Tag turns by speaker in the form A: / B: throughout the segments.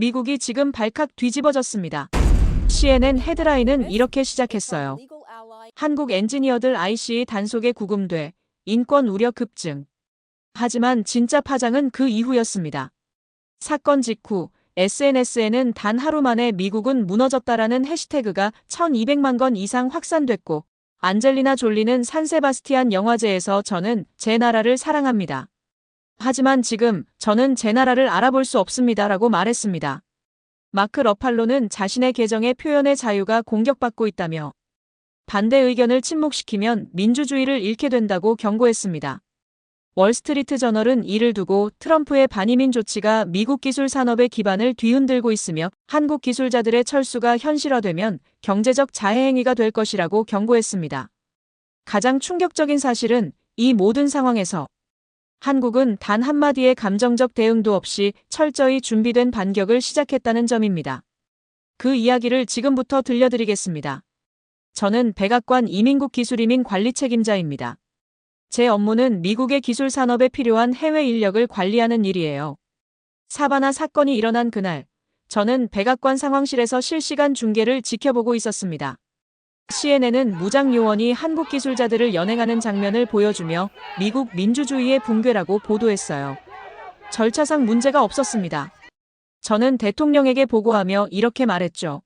A: 미국이 지금 발칵 뒤집어졌습니다. CNN 헤드라인은 이렇게 시작했어요. 한국 엔지니어들 IC 단속에 구금돼 인권 우려 급증. 하지만 진짜 파장은 그 이후였습니다. 사건 직후 SNS에는 단 하루 만에 미국은 무너졌다라는 해시태그가 1200만 건 이상 확산됐고, 안젤리나 졸리는 산세바스티안 영화제에서 저는 제 나라를 사랑합니다. 하지만 지금 저는 제 나라를 알아볼 수 없습니다라고 말했습니다. 마크 러팔로는 자신의 계정의 표현의 자유가 공격받고 있다며 반대 의견을 침묵시키면 민주주의를 잃게 된다고 경고했습니다. 월스트리트 저널은 이를 두고 트럼프의 반이민 조치가 미국 기술 산업의 기반을 뒤흔들고 있으며 한국 기술자들의 철수가 현실화되면 경제적 자해행위가 될 것이라고 경고했습니다. 가장 충격적인 사실은 이 모든 상황에서 한국은 단 한마디의 감정적 대응도 없이 철저히 준비된 반격을 시작했다는 점입니다. 그 이야기를 지금부터 들려드리겠습니다. 저는 백악관 이민국 기술이민 관리 책임자입니다. 제 업무는 미국의 기술 산업에 필요한 해외 인력을 관리하는 일이에요. 사바나 사건이 일어난 그날, 저는 백악관 상황실에서 실시간 중계를 지켜보고 있었습니다. CNN은 무장 요원이 한국 기술자들을 연행하는 장면을 보여주며 미국 민주주의의 붕괴라고 보도했어요. 절차상 문제가 없었습니다. 저는 대통령에게 보고하며 이렇게 말했죠.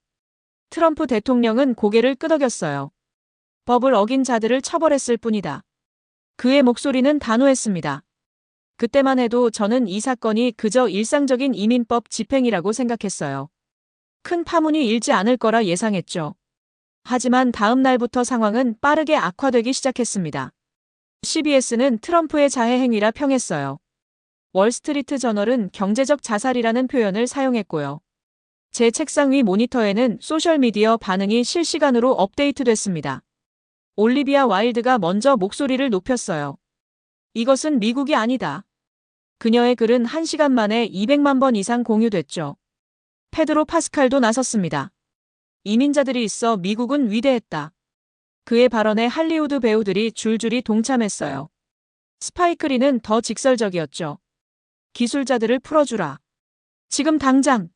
A: 트럼프 대통령은 고개를 끄덕였어요. 법을 어긴 자들을 처벌했을 뿐이다. 그의 목소리는 단호했습니다. 그때만 해도 저는 이 사건이 그저 일상적인 이민법 집행이라고 생각했어요. 큰 파문이 일지 않을 거라 예상했죠. 하지만 다음 날부터 상황은 빠르게 악화되기 시작했습니다. CBS는 트럼프의 자해 행위라 평했어요. 월스트리트 저널은 경제적 자살이라는 표현을 사용했고요. 제 책상 위 모니터에는 소셜미디어 반응이 실시간으로 업데이트됐습니다. 올리비아 와일드가 먼저 목소리를 높였어요. 이것은 미국이 아니다. 그녀의 글은 1시간 만에 200만 번 이상 공유됐죠. 페드로 파스칼도 나섰습니다. 이민자들이 있어 미국은 위대했다. 그의 발언에 할리우드 배우들이 줄줄이 동참했어요. 스파이크 리는 더 직설적이었죠. 기술자들을 풀어주라. 지금 당장.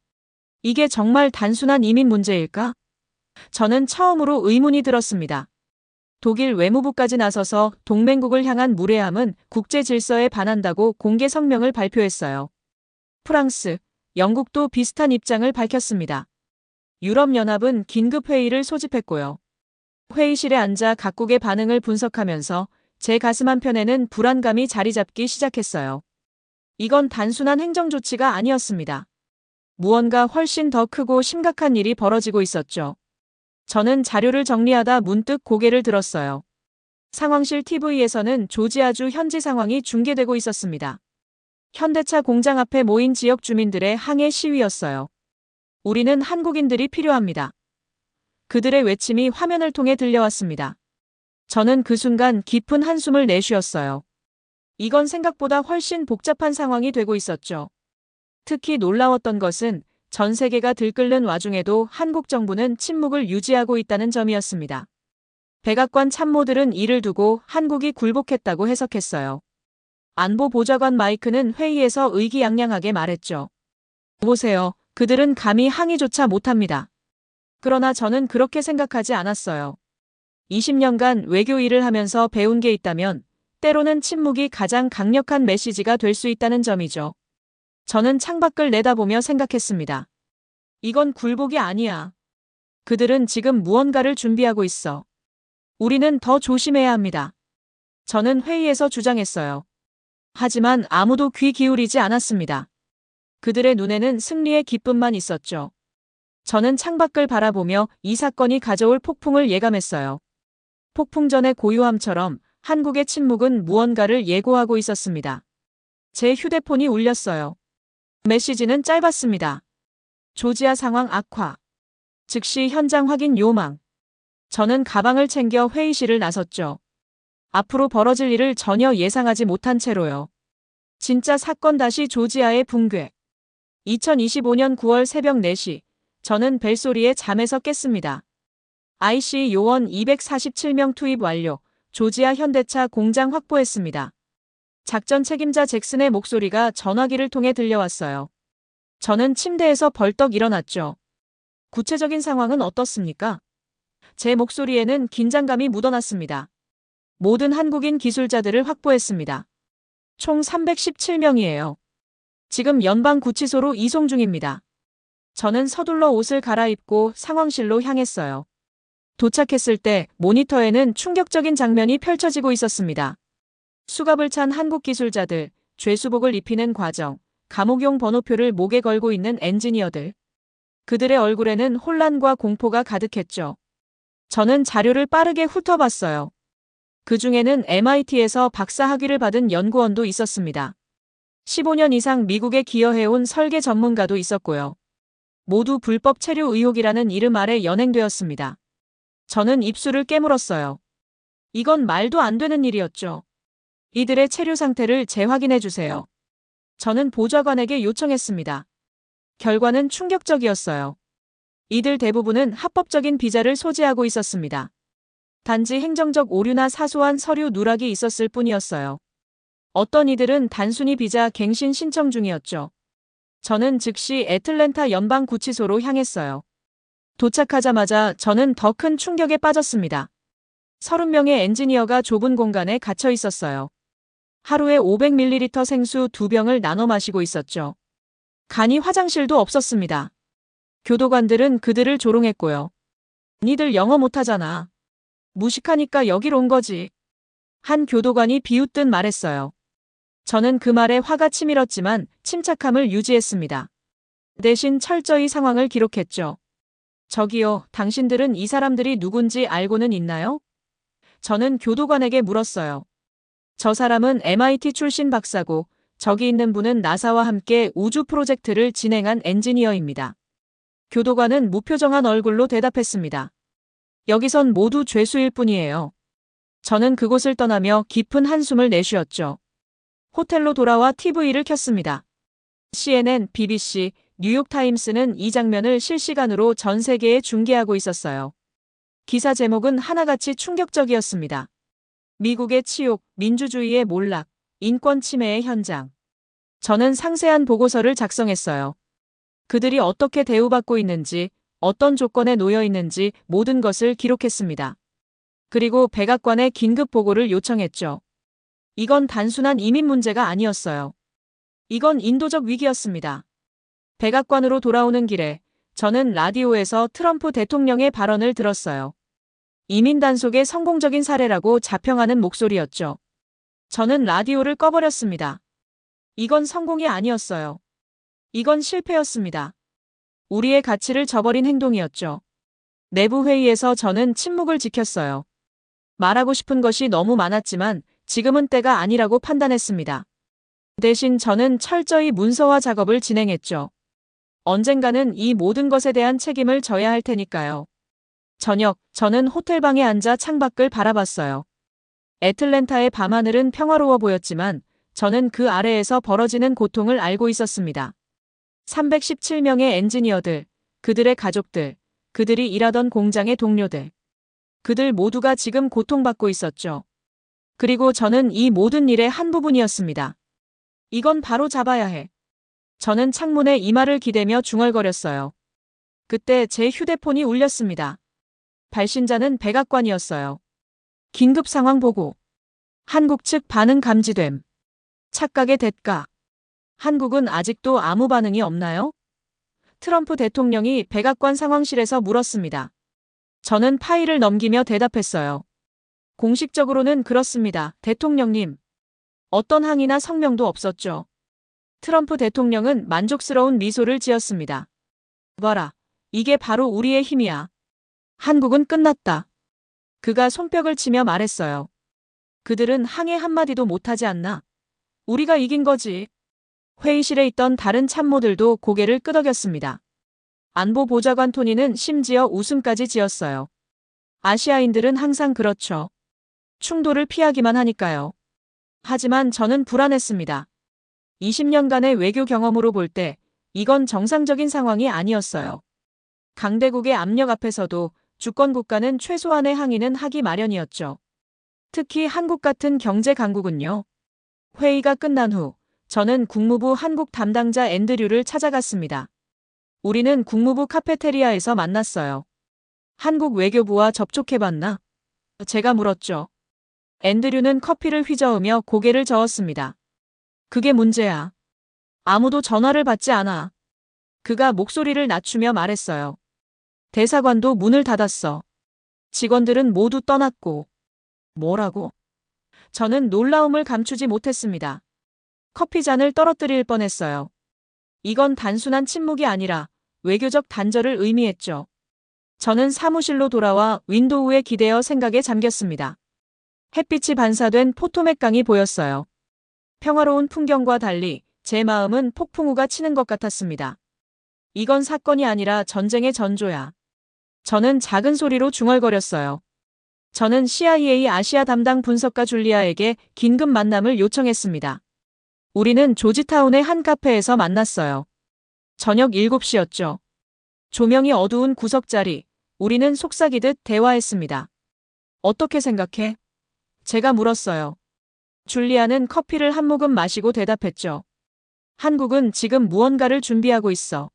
A: 이게 정말 단순한 이민 문제일까? 저는 처음으로 의문이 들었습니다. 독일 외무부까지 나서서 동맹국을 향한 무례함은 국제 질서에 반한다고 공개 성명을 발표했어요. 프랑스, 영국도 비슷한 입장을 밝혔습니다. 유럽연합은 긴급회의를 소집했고요. 회의실에 앉아 각국의 반응을 분석하면서 제 가슴 한편에는 불안감이 자리 잡기 시작했어요. 이건 단순한 행정조치가 아니었습니다. 무언가 훨씬 더 크고 심각한 일이 벌어지고 있었죠. 저는 자료를 정리하다 문득 고개를 들었어요. 상황실 TV에서는 조지아주 현지 상황이 중계되고 있었습니다. 현대차 공장 앞에 모인 지역 주민들의 항해 시위였어요. 우리는 한국인들이 필요합니다. 그들의 외침이 화면을 통해 들려왔습니다. 저는 그 순간 깊은 한숨을 내쉬었어요. 이건 생각보다 훨씬 복잡한 상황이 되고 있었죠. 특히 놀라웠던 것은 전 세계가 들끓는 와중에도 한국 정부는 침묵을 유지하고 있다는 점이었습니다. 백악관 참모들은 이를 두고 한국이 굴복했다고 해석했어요. 안보보좌관 마이크는 회의에서 의기양양하게 말했죠. 보세요. 그들은 감히 항의조차 못합니다. 그러나 저는 그렇게 생각하지 않았어요. 20년간 외교 일을 하면서 배운 게 있다면 때로는 침묵이 가장 강력한 메시지가 될 수 있다는 점이죠. 저는 창밖을 내다보며 생각했습니다. 이건 굴복이 아니야. 그들은 지금 무언가를 준비하고 있어. 우리는 더 조심해야 합니다. 저는 회의에서 주장했어요. 하지만 아무도 귀 기울이지 않았습니다. 그들의 눈에는 승리의 기쁨만 있었죠. 저는 창밖을 바라보며 이 사건이 가져올 폭풍을 예감했어요. 폭풍 전의 고요함처럼 한국의 침묵은 무언가를 예고하고 있었습니다. 제 휴대폰이 울렸어요. 메시지는 짧았습니다. 조지아 상황 악화. 즉시 현장 확인 요망. 저는 가방을 챙겨 회의실을 나섰죠. 앞으로 벌어질 일을 전혀 예상하지 못한 채로요. 진짜 사건 다시 조지아의 붕괴. 2025년 9월 새벽 4시, 저는 벨소리에 잠에서 깼습니다. IC 요원 247명 투입 완료, 조지아 현대차 공장 확보했습니다. 작전 책임자 잭슨의 목소리가 전화기를 통해 들려왔어요. 저는 침대에서 벌떡 일어났죠. 구체적인 상황은 어떻습니까? 제 목소리에는 긴장감이 묻어났습니다. 모든 한국인 기술자들을 확보했습니다. 총 317명이에요. 지금 연방구치소로 이송 중입니다. 저는 서둘러 옷을 갈아입고 상황실로 향했어요. 도착했을 때 모니터에는 충격적인 장면이 펼쳐지고 있었습니다. 수갑을 찬 한국 기술자들, 죄수복을 입히는 과정, 감옥용 번호표를 목에 걸고 있는 엔지니어들. 그들의 얼굴에는 혼란과 공포가 가득했죠. 저는 자료를 빠르게 훑어봤어요. 그 중에는 MIT에서 박사학위를 받은 연구원도 있었습니다. 15년 이상 미국에 기여해온 설계 전문가도 있었고요. 모두 불법 체류 의혹이라는 이름 아래 연행되었습니다. 저는 입술을 깨물었어요. 이건 말도 안 되는 일이었죠. 이들의 체류 상태를 재확인해 주세요. 저는 보좌관에게 요청했습니다. 결과는 충격적이었어요. 이들 대부분은 합법적인 비자를 소지하고 있었습니다. 단지 행정적 오류나 사소한 서류 누락이 있었을 뿐이었어요. 어떤 이들은 단순히 비자 갱신 신청 중이었죠. 저는 즉시 애틀랜타 연방구치소로 향했어요. 도착하자마자 저는 더 큰 충격에 빠졌습니다. 30명의 엔지니어가 좁은 공간에 갇혀 있었어요. 하루에 500ml 생수 2병을 나눠 마시고 있었죠. 간이 화장실도 없었습니다. 교도관들은 그들을 조롱했고요. 니들 영어 못하잖아. 무식하니까 여길 온 거지. 한 교도관이 비웃듯 말했어요. 저는 그 말에 화가 치밀었지만 침착함을 유지했습니다. 대신 철저히 상황을 기록했죠. 저기요, 당신들은 이 사람들이 누군지 알고는 있나요? 저는 교도관에게 물었어요. 저 사람은 MIT 출신 박사고 저기 있는 분은 나사와 함께 우주 프로젝트를 진행한 엔지니어입니다. 교도관은 무표정한 얼굴로 대답했습니다. 여기선 모두 죄수일 뿐이에요. 저는 그곳을 떠나며 깊은 한숨을 내쉬었죠. 호텔로 돌아와 TV를 켰습니다. CNN, BBC, 뉴욕타임스는 이 장면을 실시간으로 전 세계에 중계하고 있었어요. 기사 제목은 하나같이 충격적이었습니다. 미국의 치욕, 민주주의의 몰락, 인권 침해의 현장. 저는 상세한 보고서를 작성했어요. 그들이 어떻게 대우받고 있는지, 어떤 조건에 놓여 있는지 모든 것을 기록했습니다. 그리고 백악관에 긴급 보고를 요청했죠. 이건 단순한 이민 문제가 아니었어요. 이건 인도적 위기였습니다. 백악관으로 돌아오는 길에 저는 라디오에서 트럼프 대통령의 발언을 들었어요. 이민 단속의 성공적인 사례라고 자평하는 목소리였죠. 저는 라디오를 꺼버렸습니다. 이건 성공이 아니었어요. 이건 실패였습니다. 우리의 가치를 저버린 행동이었죠. 내부 회의에서 저는 침묵을 지켰어요. 말하고 싶은 것이 너무 많았지만 지금은 때가 아니라고 판단했습니다. 대신 저는 철저히 문서화 작업을 진행했죠. 언젠가는 이 모든 것에 대한 책임을 져야 할 테니까요. 저녁, 저는 호텔방에 앉아 창밖을 바라봤어요. 애틀랜타의 밤하늘은 평화로워 보였지만 저는 그 아래에서 벌어지는 고통을 알고 있었습니다. 317명의 엔지니어들, 그들의 가족들, 그들이 일하던 공장의 동료들. 그들 모두가 지금 고통받고 있었죠. 그리고 저는 이 모든 일의 한 부분이었습니다. 이건 바로 잡아야 해. 저는 창문에 이마를 기대며 중얼거렸어요. 그때 제 휴대폰이 울렸습니다. 발신자는 백악관이었어요. 긴급 상황 보고. 한국 측 반응 감지됨. 착각의 대가. 한국은 아직도 아무 반응이 없나요? 트럼프 대통령이 백악관 상황실에서 물었습니다. 저는 파일을 넘기며 대답했어요. 공식적으로는 그렇습니다, 대통령님. 어떤 항의나 성명도 없었죠. 트럼프 대통령은 만족스러운 미소를 지었습니다. 봐라, 이게 바로 우리의 힘이야. 한국은 끝났다. 그가 손뼉을 치며 말했어요. 그들은 항해 한마디도 못하지 않나? 우리가 이긴 거지. 회의실에 있던 다른 참모들도 고개를 끄덕였습니다. 안보 보좌관 토니는 심지어 웃음까지 지었어요. 아시아인들은 항상 그렇죠. 충돌을 피하기만 하니까요. 하지만 저는 불안했습니다. 20년간의 외교 경험으로 볼 때 이건 정상적인 상황이 아니었어요. 강대국의 압력 앞에서도 주권 국가는 최소한의 항의는 하기 마련이었죠. 특히 한국 같은 경제 강국은요. 회의가 끝난 후 저는 국무부 한국 담당자 앤드류를 찾아갔습니다. 우리는 국무부 카페테리아에서 만났어요. 한국 외교부와 접촉해봤나? 제가 물었죠. 앤드류는 커피를 휘저으며 고개를 저었습니다. 그게 문제야. 아무도 전화를 받지 않아. 그가 목소리를 낮추며 말했어요. 대사관도 문을 닫았어. 직원들은 모두 떠났고. 뭐라고? 저는 놀라움을 감추지 못했습니다. 커피잔을 떨어뜨릴 뻔했어요. 이건 단순한 침묵이 아니라 외교적 단절을 의미했죠. 저는 사무실로 돌아와 윈도우에 기대어 생각에 잠겼습니다. 햇빛이 반사된 포토맥강이 보였어요. 평화로운 풍경과 달리 제 마음은 폭풍우가 치는 것 같았습니다. 이건 사건이 아니라 전쟁의 전조야. 저는 작은 소리로 중얼거렸어요. 저는 CIA 아시아 담당 분석가 줄리아에게 긴급 만남을 요청했습니다. 우리는 조지타운의 한 카페에서 만났어요. 저녁 7시였죠. 조명이 어두운 구석자리, 우리는 속삭이듯 대화했습니다. 어떻게 생각해? 제가 물었어요. 줄리아는 커피를 한 모금 마시고 대답했죠. 한국은 지금 무언가를 준비하고 있어.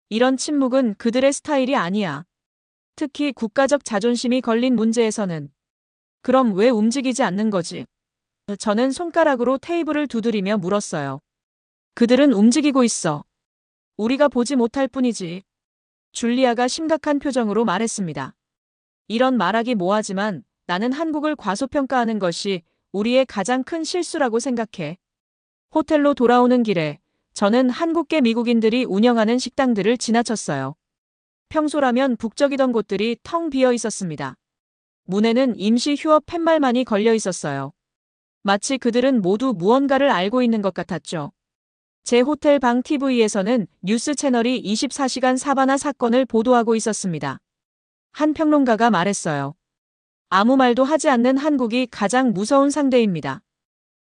A: 이런 침묵은 그들의 스타일이 아니야. 특히 국가적 자존심이 걸린 문제에서는. 그럼 왜 움직이지 않는 거지? 저는 손가락으로 테이블을 두드리며 물었어요. 그들은 움직이고 있어. 우리가 보지 못할 뿐이지. 줄리아가 심각한 표정으로 말했습니다. 이런 말하기 뭐하지만 나는 한국을 과소평가하는 것이 우리의 가장 큰 실수라고 생각해. 호텔로 돌아오는 길에 저는 한국계 미국인들이 운영하는 식당들을 지나쳤어요. 평소라면 북적이던 곳들이 텅 비어 있었습니다. 문에는 임시 휴업 팻말만이 걸려 있었어요. 마치 그들은 모두 무언가를 알고 있는 것 같았죠. 제 호텔 방 TV에서는 뉴스 채널이 24시간 사바나 사건을 보도하고 있었습니다. 한 평론가가 말했어요. 아무 말도 하지 않는 한국이 가장 무서운 상대입니다.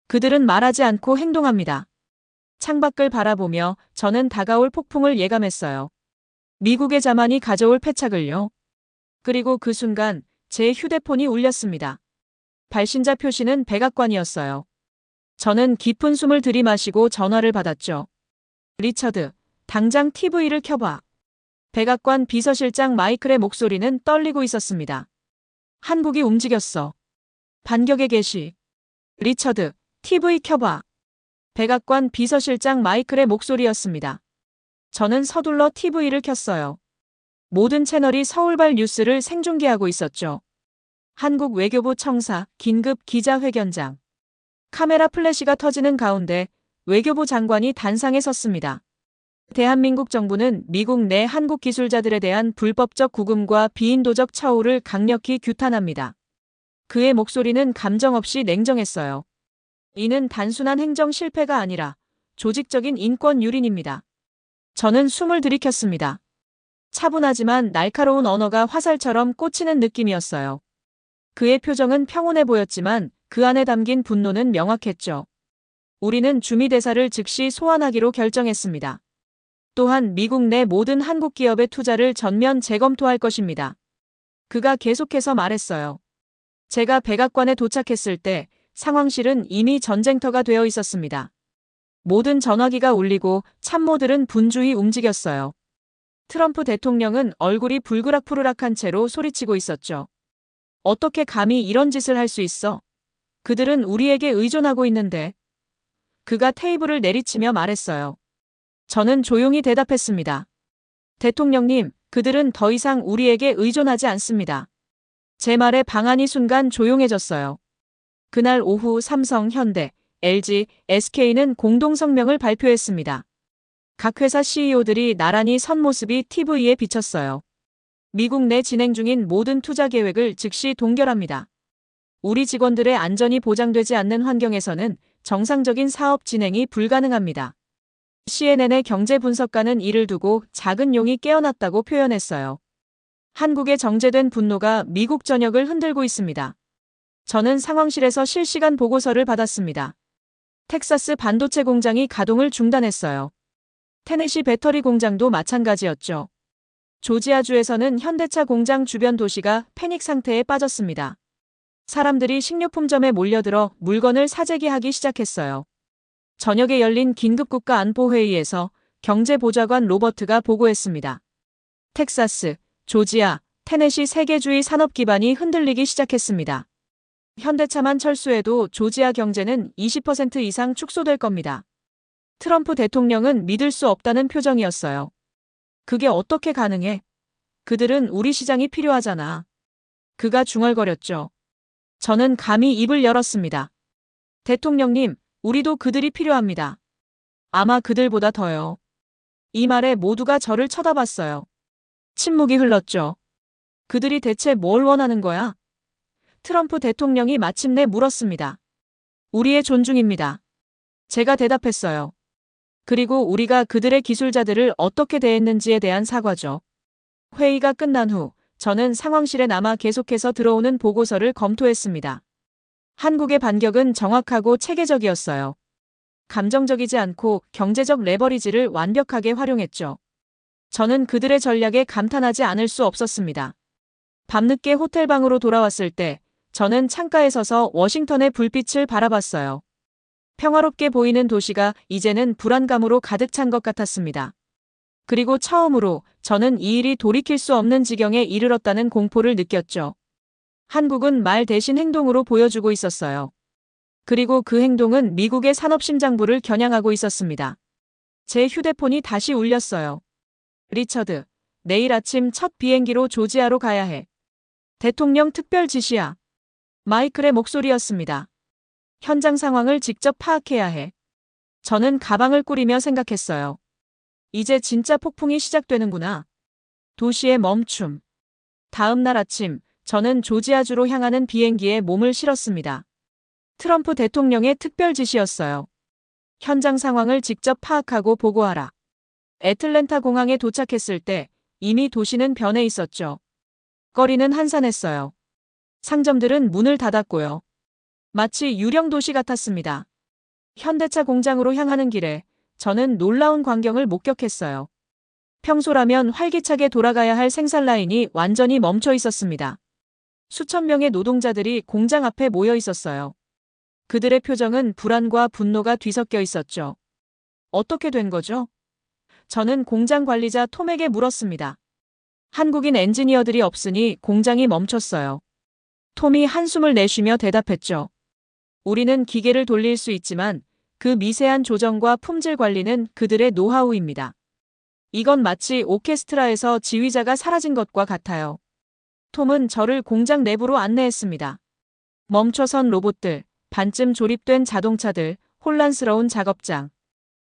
A: 그들은 말하지 않고 행동합니다. 창밖을 바라보며 저는 다가올 폭풍을 예감했어요. 미국의 자만이 가져올 패착을요. 그리고 그 순간 제 휴대폰이 울렸습니다. 발신자 표시는 백악관이었어요. 저는 깊은 숨을 들이마시고 전화를 받았죠. 리처드, 당장 TV를 켜봐. 백악관 비서실장 마이클의 목소리는 떨리고 있었습니다. 한국이 움직였어. 반격의 개시. 리처드, TV 켜봐. 백악관 비서실장 마이클의 목소리였습니다. 저는 서둘러 TV를 켰어요. 모든 채널이 서울발 뉴스를 생중계하고 있었죠. 한국 외교부 청사 긴급 기자회견장. 카메라 플래시가 터지는 가운데 외교부 장관이 단상에 섰습니다. 대한민국 정부는 미국 내 한국 기술자들에 대한 불법적 구금과 비인도적 처우를 강력히 규탄합니다. 그의 목소리는 감정 없이 냉정했어요. 이는 단순한 행정 실패가 아니라 조직적인 인권 유린입니다. 저는 숨을 들이켰습니다. 차분하지만 날카로운 언어가 화살처럼 꽂히는 느낌이었어요. 그의 표정은 평온해 보였지만 그 안에 담긴 분노는 명확했죠. 우리는 주미대사를 즉시 소환하기로 결정했습니다. 또한 미국 내 모든 한국 기업의 투자를 전면 재검토할 것입니다. 그가 계속해서 말했어요. 제가 백악관에 도착했을 때 상황실은 이미 전쟁터가 되어 있었습니다. 모든 전화기가 울리고 참모들은 분주히 움직였어요. 트럼프 대통령은 얼굴이 불그락푸르락한 채로 소리치고 있었죠. 어떻게 감히 이런 짓을 할 수 있어? 그들은 우리에게 의존하고 있는데. 그가 테이블을 내리치며 말했어요. 저는 조용히 대답했습니다. 대통령님, 그들은 더 이상 우리에게 의존하지 않습니다. 제 말에 방안이 순간 조용해졌어요. 그날 오후 삼성, 현대, LG, SK는 공동성명을 발표했습니다. 각 회사 CEO들이 나란히 선 모습이 TV에 비쳤어요. 미국 내 진행 중인 모든 투자 계획을 즉시 동결합니다. 우리 직원들의 안전이 보장되지 않는 환경에서는 정상적인 사업 진행이 불가능합니다. CNN의 경제 분석가는 이를 두고 작은 용이 깨어났다고 표현했어요. 한국의 정제된 분노가 미국 전역을 흔들고 있습니다. 저는 상황실에서 실시간 보고서를 받았습니다. 텍사스 반도체 공장이 가동을 중단했어요. 테네시 배터리 공장도 마찬가지였죠. 조지아주에서는 현대차 공장 주변 도시가 패닉 상태에 빠졌습니다. 사람들이 식료품점에 몰려들어 물건을 사재기하기 시작했어요. 저녁에 열린 긴급국가안보회의에서 경제보좌관 로버트가 보고했습니다. 텍사스, 조지아, 테네시 3개주의 산업 기반이 흔들리기 시작했습니다. 현대차만 철수해도 조지아 경제는 20% 이상 축소될 겁니다. 트럼프 대통령은 믿을 수 없다는 표정이었어요. 그게 어떻게 가능해? 그들은 우리 시장이 필요하잖아. 그가 중얼거렸죠. 저는 감히 입을 열었습니다. 대통령님, 우리도 그들이 필요합니다. 아마 그들보다 더요. 이 말에 모두가 저를 쳐다봤어요. 침묵이 흘렀죠. 그들이 대체 뭘 원하는 거야? 트럼프 대통령이 마침내 물었습니다. 우리의 존중입니다. 제가 대답했어요. 그리고 우리가 그들의 기술자들을 어떻게 대했는지에 대한 사과죠. 회의가 끝난 후 저는 상황실에 남아 계속해서 들어오는 보고서를 검토했습니다. 한국의 반격은 정확하고 체계적이었어요. 감정적이지 않고 경제적 레버리지를 완벽하게 활용했죠. 저는 그들의 전략에 감탄하지 않을 수 없었습니다. 밤늦게 호텔방으로 돌아왔을 때 저는 창가에 서서 워싱턴의 불빛을 바라봤어요. 평화롭게 보이는 도시가 이제는 불안감으로 가득 찬 것 같았습니다. 그리고 처음으로 저는 이 일이 돌이킬 수 없는 지경에 이르렀다는 공포를 느꼈죠. 한국은 말 대신 행동으로 보여주고 있었어요. 그리고 그 행동은 미국의 산업심장부를 겨냥하고 있었습니다. 제 휴대폰이 다시 울렸어요. 리처드, 내일 아침 첫 비행기로 조지아로 가야 해. 대통령 특별 지시야. 마이클의 목소리였습니다. 현장 상황을 직접 파악해야 해. 저는 가방을 꾸리며 생각했어요. 이제 진짜 폭풍이 시작되는구나. 도시의 멈춤. 다음 날 아침, 저는 조지아주로 향하는 비행기에 몸을 실었습니다. 트럼프 대통령의 특별 지시였어요. 현장 상황을 직접 파악하고 보고하라. 애틀랜타 공항에 도착했을 때 이미 도시는 변해 있었죠. 거리는 한산했어요. 상점들은 문을 닫았고요. 마치 유령 도시 같았습니다. 현대차 공장으로 향하는 길에 저는 놀라운 광경을 목격했어요. 평소라면 활기차게 돌아가야 할 생산 라인이 완전히 멈춰 있었습니다. 수천 명의 노동자들이 공장 앞에 모여 있었어요. 그들의 표정은 불안과 분노가 뒤섞여 있었죠. 어떻게 된 거죠? 저는 공장 관리자 톰에게 물었습니다. 한국인 엔지니어들이 없으니 공장이 멈췄어요. 톰이 한숨을 내쉬며 대답했죠. 우리는 기계를 돌릴 수 있지만 그 미세한 조정과 품질 관리는 그들의 노하우입니다. 이건 마치 오케스트라에서 지휘자가 사라진 것과 같아요. 톰은 저를 공장 내부로 안내했습니다. 멈춰선 로봇들, 반쯤 조립된 자동차들, 혼란스러운 작업장.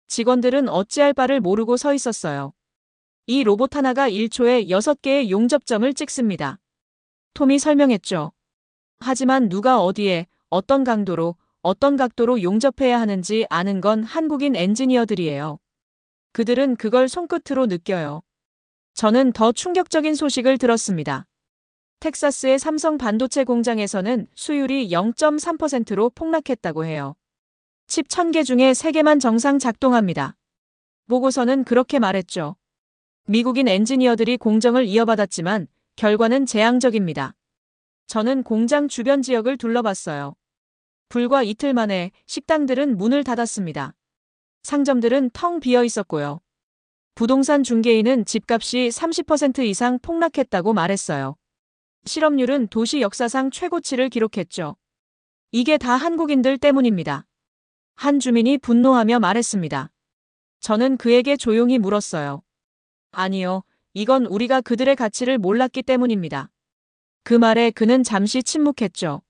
A: 직원들은 어찌할 바를 모르고 서 있었어요. 이 로봇 하나가 1초에 6개의 용접점을 찍습니다. 톰이 설명했죠. 하지만 누가 어디에, 어떤 강도로, 어떤 각도로 용접해야 하는지 아는 건 한국인 엔지니어들이에요. 그들은 그걸 손끝으로 느껴요. 저는 더 충격적인 소식을 들었습니다. 텍사스의 삼성 반도체 공장에서는 수율이 0.3%로 폭락했다고 해요. 칩 1000개 중에 3개만 정상 작동합니다. 보고서는 그렇게 말했죠. 미국인 엔지니어들이 공정을 이어받았지만 결과는 재앙적입니다. 저는 공장 주변 지역을 둘러봤어요. 불과 이틀 만에 식당들은 문을 닫았습니다. 상점들은 텅 비어 있었고요. 부동산 중개인은 집값이 30% 이상 폭락했다고 말했어요. 실업률은 도시 역사상 최고치를 기록했죠. 이게 다 한국인들 때문입니다. 한 주민이 분노하며 말했습니다. 저는 그에게 조용히 물었어요. 아니요, 이건 우리가 그들의 가치를 몰랐기 때문입니다. 그 말에 그는 잠시 침묵했죠.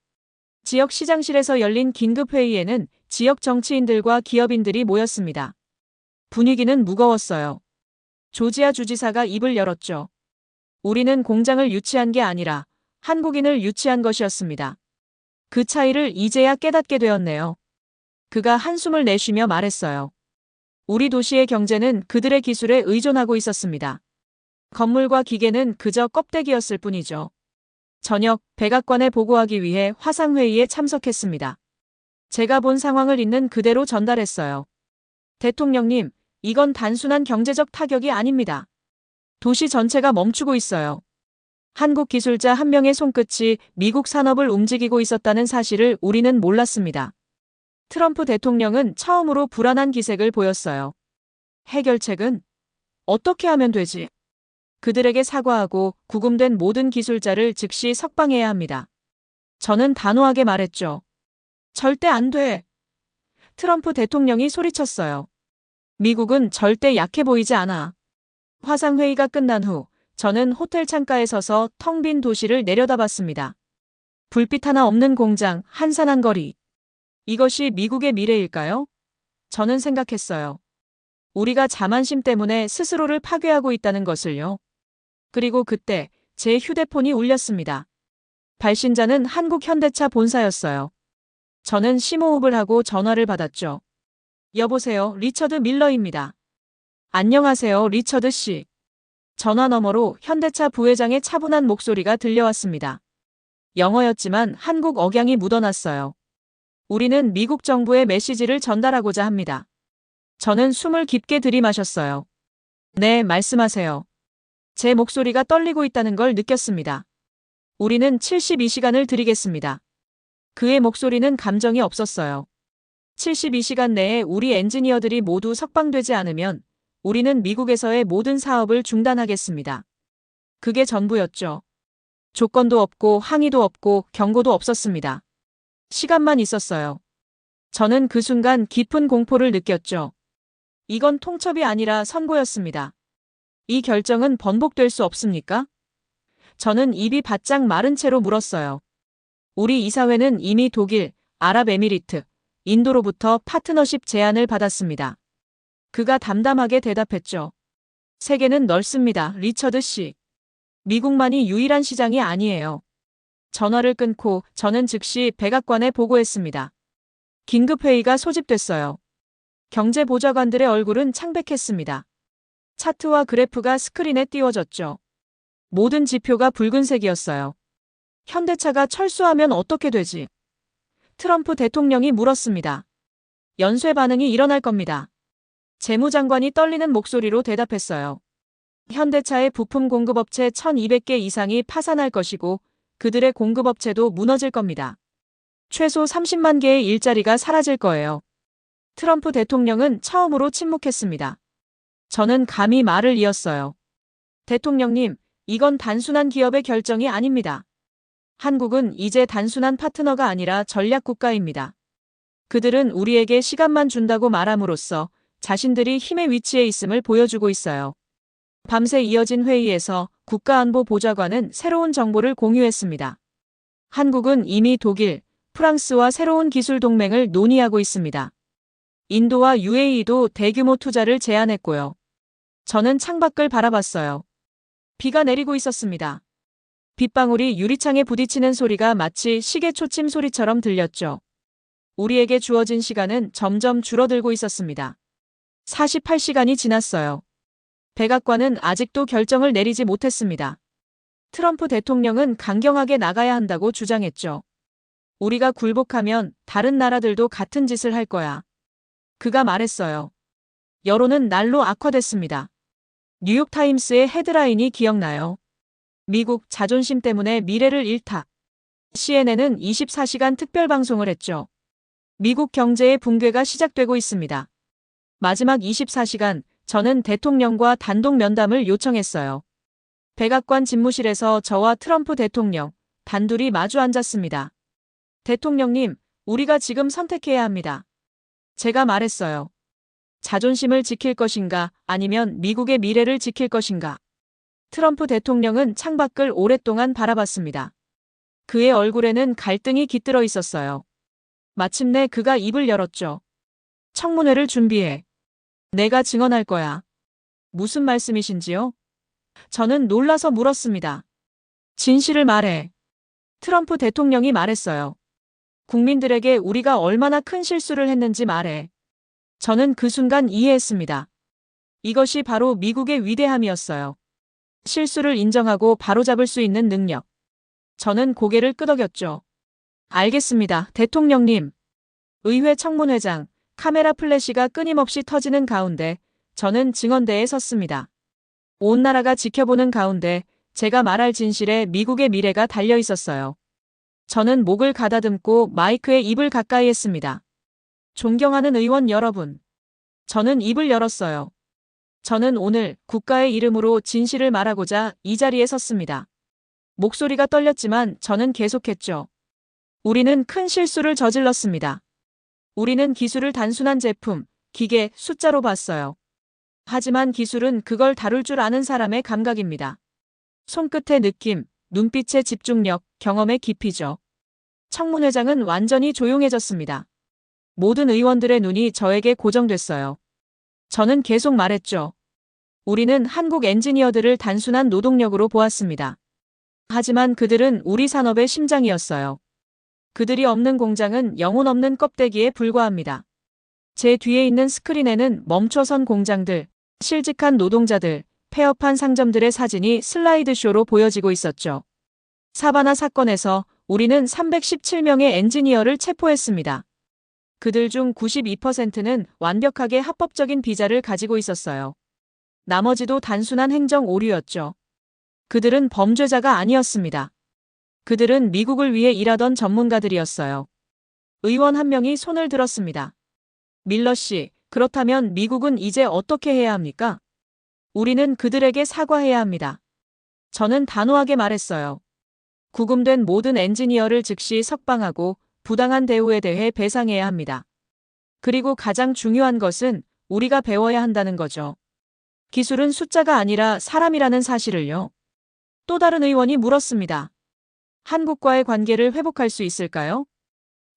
A: 지역 시장실에서 열린 긴급회의에는 지역 정치인들과 기업인들이 모였습니다. 분위기는 무거웠어요. 조지아 주지사가 입을 열었죠. 우리는 공장을 유치한 게 아니라 한국인을 유치한 것이었습니다. 그 차이를 이제야 깨닫게 되었네요. 그가 한숨을 내쉬며 말했어요. 우리 도시의 경제는 그들의 기술에 의존하고 있었습니다. 건물과 기계는 그저 껍데기였을 뿐이죠. 저녁 백악관에 보고하기 위해 화상회의에 참석했습니다. 제가 본 상황을 있는 그대로 전달했어요. 대통령님, 이건 단순한 경제적 타격이 아닙니다. 도시 전체가 멈추고 있어요. 한국 기술자 한 명의 손끝이 미국 산업을 움직이고 있었다는 사실을 우리는 몰랐습니다. 트럼프 대통령은 처음으로 불안한 기색을 보였어요. 해결책은 어떻게 하면 되지? 그들에게 사과하고 구금된 모든 기술자를 즉시 석방해야 합니다. 저는 단호하게 말했죠. 절대 안 돼. 트럼프 대통령이 소리쳤어요. 미국은 절대 약해 보이지 않아. 화상회의가 끝난 후 저는 호텔 창가에 서서 텅 빈 도시를 내려다봤습니다. 불빛 하나 없는 공장, 한산한 거리. 이것이 미국의 미래일까요? 저는 생각했어요. 우리가 자만심 때문에 스스로를 파괴하고 있다는 것을요. 그리고 그때 제 휴대폰이 울렸습니다. 발신자는 한국현대차 본사였어요. 저는 심호흡을 하고 전화를 받았죠. 여보세요, 리처드 밀러입니다. 안녕하세요, 리처드 씨. 전화 너머로 현대차 부회장의 차분한 목소리가 들려왔습니다. 영어였지만 한국 억양이 묻어났어요. 우리는 미국 정부의 메시지를 전달하고자 합니다. 저는 숨을 깊게 들이마셨어요. 네, 말씀하세요. 제 목소리가 떨리고 있다는 걸 느꼈습니다. 우리는 72시간을 드리겠습니다. 그의 목소리는 감정이 없었어요. 72시간 내에 우리 엔지니어들이 모두 석방되지 않으면 우리는 미국에서의 모든 사업을 중단하겠습니다. 그게 전부였죠. 조건도 없고 항의도 없고 경고도 없었습니다. 시간만 있었어요. 저는 그 순간 깊은 공포를 느꼈죠. 이건 통첩이 아니라 선고였습니다. 이 결정은 번복될 수 없습니까? 저는 입이 바짝 마른 채로 물었어요. 우리 이사회는 이미 독일, 아랍에미리트, 인도로부터 파트너십 제안을 받았습니다. 그가 담담하게 대답했죠. 세계는 넓습니다, 리처드 씨. 미국만이 유일한 시장이 아니에요. 전화를 끊고 저는 즉시 백악관에 보고했습니다. 긴급회의가 소집됐어요. 경제보좌관들의 얼굴은 창백했습니다. 차트와 그래프가 스크린에 띄워졌죠. 모든 지표가 붉은색이었어요. 현대차가 철수하면 어떻게 되지? 트럼프 대통령이 물었습니다. 연쇄 반응이 일어날 겁니다. 재무장관이 떨리는 목소리로 대답했어요. 현대차의 부품 공급업체 1200개 이상이 파산할 것이고 그들의 공급업체도 무너질 겁니다. 최소 30만 개의 일자리가 사라질 거예요. 트럼프 대통령은 처음으로 침묵했습니다. 저는 감히 말을 이었어요. 대통령님, 이건 단순한 기업의 결정이 아닙니다. 한국은 이제 단순한 파트너가 아니라 전략 국가입니다. 그들은 우리에게 시간만 준다고 말함으로써 자신들이 힘의 위치에 있음을 보여주고 있어요. 밤새 이어진 회의에서 국가안보보좌관은 새로운 정보를 공유했습니다. 한국은 이미 독일, 프랑스와 새로운 기술 동맹을 논의하고 있습니다. 인도와 UAE도 대규모 투자를 제안했고요. 저는 창밖을 바라봤어요. 비가 내리고 있었습니다. 빗방울이 유리창에 부딪히는 소리가 마치 시계 초침 소리처럼 들렸죠. 우리에게 주어진 시간은 점점 줄어들고 있었습니다. 48시간이 지났어요. 백악관은 아직도 결정을 내리지 못했습니다. 트럼프 대통령은 강경하게 나가야 한다고 주장했죠. 우리가 굴복하면 다른 나라들도 같은 짓을 할 거야. 그가 말했어요. 여론은 날로 악화됐습니다. 뉴욕타임스의 헤드라인이 기억나요. 미국 자존심 때문에 미래를 잃다. CNN은 24시간 특별방송을 했죠. 미국 경제의 붕괴가 시작되고 있습니다. 마지막 24시간, 저는 대통령과 단독 면담을 요청했어요. 백악관 집무실에서 저와 트럼프 대통령, 단둘이 마주 앉았습니다. 대통령님, 우리가 지금 선택해야 합니다. 제가 말했어요. 자존심을 지킬 것인가, 아니면 미국의 미래를 지킬 것인가. 트럼프 대통령은 창밖을 오랫동안 바라봤습니다. 그의 얼굴에는 갈등이 깃들어 있었어요. 마침내 그가 입을 열었죠. 청문회를 준비해. 내가 증언할 거야. 무슨 말씀이신지요? 저는 놀라서 물었습니다. 진실을 말해. 트럼프 대통령이 말했어요. 국민들에게 우리가 얼마나 큰 실수를 했는지 말해. 저는 그 순간 이해했습니다. 이것이 바로 미국의 위대함이었어요. 실수를 인정하고 바로잡을 수 있는 능력. 저는 고개를 끄덕였죠. 알겠습니다, 대통령님. 의회 청문회장, 카메라 플래시가 끊임없이 터지는 가운데 저는 증언대에 섰습니다. 온 나라가 지켜보는 가운데 제가 말할 진실에 미국의 미래가 달려 있었어요. 저는 목을 가다듬고 마이크에 입을 가까이 했습니다. 존경하는 의원 여러분. 저는 입을 열었어요. 저는 오늘 국가의 이름으로 진실을 말하고자 이 자리에 섰습니다. 목소리가 떨렸지만 저는 계속했죠. 우리는 큰 실수를 저질렀습니다. 우리는 기술을 단순한 제품, 기계, 숫자로 봤어요. 하지만 기술은 그걸 다룰 줄 아는 사람의 감각입니다. 손끝의 느낌, 눈빛의 집중력, 경험의 깊이죠. 청문회장은 완전히 조용해졌습니다. 모든 의원들의 눈이 저에게 고정됐어요. 저는 계속 말했죠. 우리는 한국 엔지니어들을 단순한 노동력으로 보았습니다. 하지만 그들은 우리 산업의 심장이었어요. 그들이 없는 공장은 영혼 없는 껍데기에 불과합니다. 제 뒤에 있는 스크린에는 멈춰선 공장들, 실직한 노동자들, 폐업한 상점들의 사진이 슬라이드쇼로 보여지고 있었죠. 사바나 사건에서 우리는 317명의 엔지니어를 체포했습니다. 그들 중 92%는 완벽하게 합법적인 비자를 가지고 있었어요. 나머지도 단순한 행정 오류였죠. 그들은 범죄자가 아니었습니다. 그들은 미국을 위해 일하던 전문가들이었어요. 의원 한 명이 손을 들었습니다. 밀러 씨, 그렇다면 미국은 이제 어떻게 해야 합니까? 우리는 그들에게 사과해야 합니다. 저는 단호하게 말했어요. 구금된 모든 엔지니어를 즉시 석방하고 부당한 대우에 대해 배상해야 합니다. 그리고 가장 중요한 것은 우리가 배워야 한다는 거죠. 기술은 숫자가 아니라 사람이라는 사실을요. 또 다른 의원이 물었습니다. 한국과의 관계를 회복할 수 있을까요?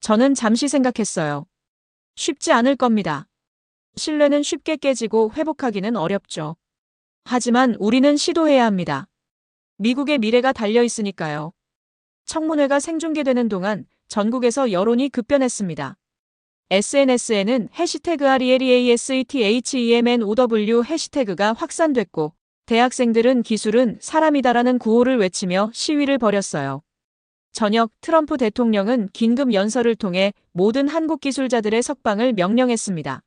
A: 저는 잠시 생각했어요. 쉽지 않을 겁니다. 신뢰는 쉽게 깨지고 회복하기는 어렵죠. 하지만 우리는 시도해야 합니다. 미국의 미래가 달려 있으니까요. 청문회가 생중계되는 동안 전국에서 여론이 급변했습니다. SNS에는 해시태그 RELEASETHEMNOW 해시태그가 확산됐고 대학생들은 기술은 사람이다라는 구호를 외치며 시위를 벌였어요. 저녁 트럼프 대통령은 긴급 연설을 통해 모든 한국 기술자들의 석방을 명령했습니다.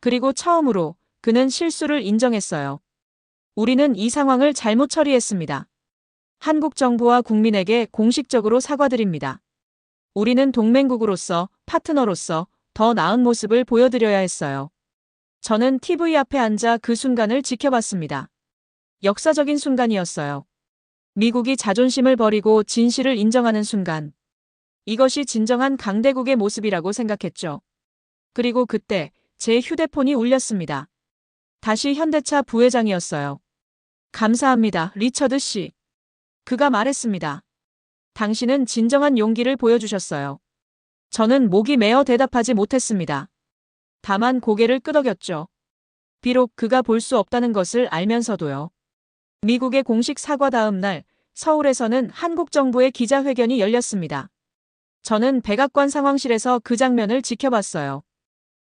A: 그리고 처음으로 그는 실수를 인정했어요. 우리는 이 상황을 잘못 처리했습니다. 한국 정부와 국민에게 공식적으로 사과드립니다. 우리는 동맹국으로서, 파트너로서 더 나은 모습을 보여드려야 했어요. 저는 TV 앞에 앉아 그 순간을 지켜봤습니다. 역사적인 순간이었어요. 미국이 자존심을 버리고 진실을 인정하는 순간. 이것이 진정한 강대국의 모습이라고 생각했죠. 그리고 그때 제 휴대폰이 울렸습니다. 다시 현대차 부회장이었어요. 감사합니다, 리처드 씨. 그가 말했습니다. 당신은 진정한 용기를 보여주셨어요. 저는 목이 메어 대답하지 못했습니다. 다만 고개를 끄덕였죠. 비록 그가 볼 수 없다는 것을 알면서도요. 미국의 공식 사과 다음 날 서울에서는 한국 정부의 기자회견이 열렸습니다. 저는 백악관 상황실에서 그 장면을 지켜봤어요.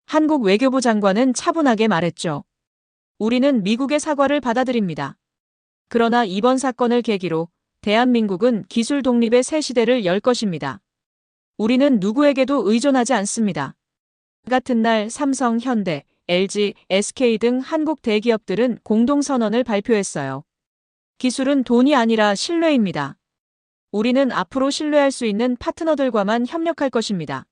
A: 한국 외교부 장관은 차분하게 말했죠. 우리는 미국의 사과를 받아들입니다. 그러나 이번 사건을 계기로 대한민국은 기술 독립의 새 시대를 열 것입니다. 우리는 누구에게도 의존하지 않습니다. 같은 날 삼성, 현대, LG, SK 등 한국 대기업들은 공동선언을 발표했어요. 기술은 돈이 아니라 신뢰입니다. 우리는 앞으로 신뢰할 수 있는 파트너들과만 협력할 것입니다.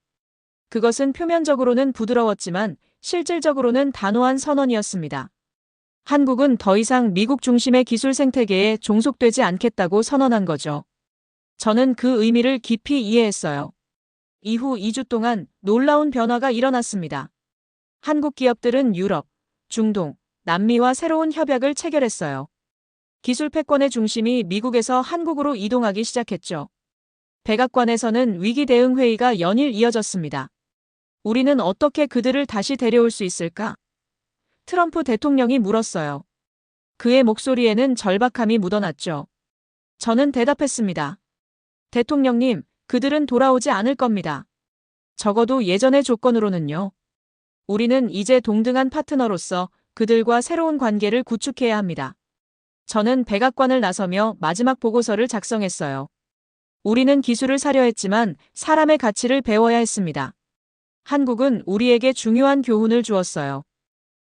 A: 그것은 표면적으로는 부드러웠지만 실질적으로는 단호한 선언이었습니다. 한국은 더 이상 미국 중심의 기술 생태계에 종속되지 않겠다고 선언한 거죠. 저는 그 의미를 깊이 이해했어요. 이후 2주 동안 놀라운 변화가 일어났습니다. 한국 기업들은 유럽, 중동, 남미와 새로운 협약을 체결했어요. 기술 패권의 중심이 미국에서 한국으로 이동하기 시작했죠. 백악관에서는 위기 대응 회의가 연일 이어졌습니다. 우리는 어떻게 그들을 다시 데려올 수 있을까? 트럼프 대통령이 물었어요. 그의 목소리에는 절박함이 묻어났죠. 저는 대답했습니다. 대통령님, 그들은 돌아오지 않을 겁니다. 적어도 예전의 조건으로는요. 우리는 이제 동등한 파트너로서 그들과 새로운 관계를 구축해야 합니다. 저는 백악관을 나서며 마지막 보고서를 작성했어요. 우리는 기술을 사려 했지만 사람의 가치를 배워야 했습니다. 한국은 우리에게 중요한 교훈을 주었어요.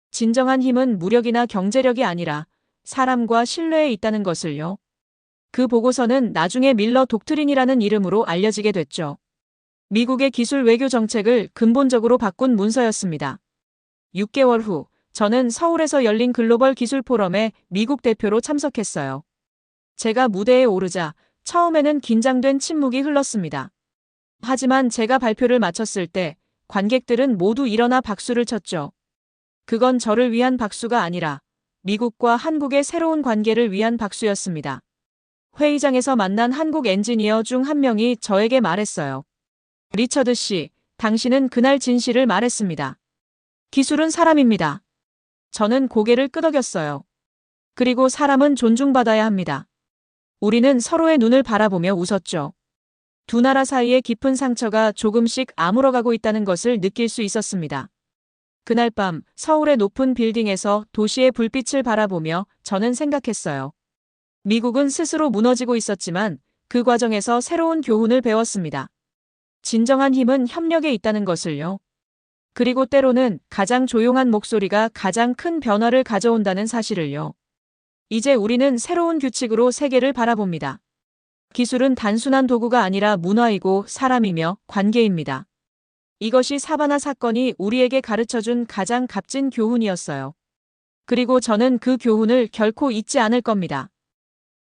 A: 진정한 힘은 무력이나 경제력이 아니라 사람과 신뢰에 있다는 것을요. 그 보고서는 나중에 밀러 독트린이라는 이름으로 알려지게 됐죠. 미국의 기술 외교 정책을 근본적으로 바꾼 문서였습니다. 6개월 후 저는 서울에서 열린 글로벌 기술 포럼에 미국 대표로 참석했어요. 제가 무대에 오르자 처음에는 긴장된 침묵이 흘렀습니다. 하지만 제가 발표를 마쳤을 때 관객들은 모두 일어나 박수를 쳤죠. 그건 저를 위한 박수가 아니라 미국과 한국의 새로운 관계를 위한 박수였습니다. 회의장에서 만난 한국 엔지니어 중 한 명이 저에게 말했어요. 리처드 씨, 당신은 그날 진실을 말했습니다. 기술은 사람입니다. 저는 고개를 끄덕였어요. 그리고 사람은 존중받아야 합니다. 우리는 서로의 눈을 바라보며 웃었죠. 두 나라 사이의 깊은 상처가 조금씩 아물어가고 있다는 것을 느낄 수 있었습니다. 그날 밤 서울의 높은 빌딩에서 도시의 불빛을 바라보며 저는 생각했어요. 미국은 스스로 무너지고 있었지만 그 과정에서 새로운 교훈을 배웠습니다. 진정한 힘은 협력에 있다는 것을요. 그리고 때로는 가장 조용한 목소리가 가장 큰 변화를 가져온다는 사실을요. 이제 우리는 새로운 규칙으로 세계를 바라봅니다. 기술은 단순한 도구가 아니라 문화이고 사람이며 관계입니다. 이것이 사바나 사건이 우리에게 가르쳐준 가장 값진 교훈이었어요. 그리고 저는 그 교훈을 결코 잊지 않을 겁니다.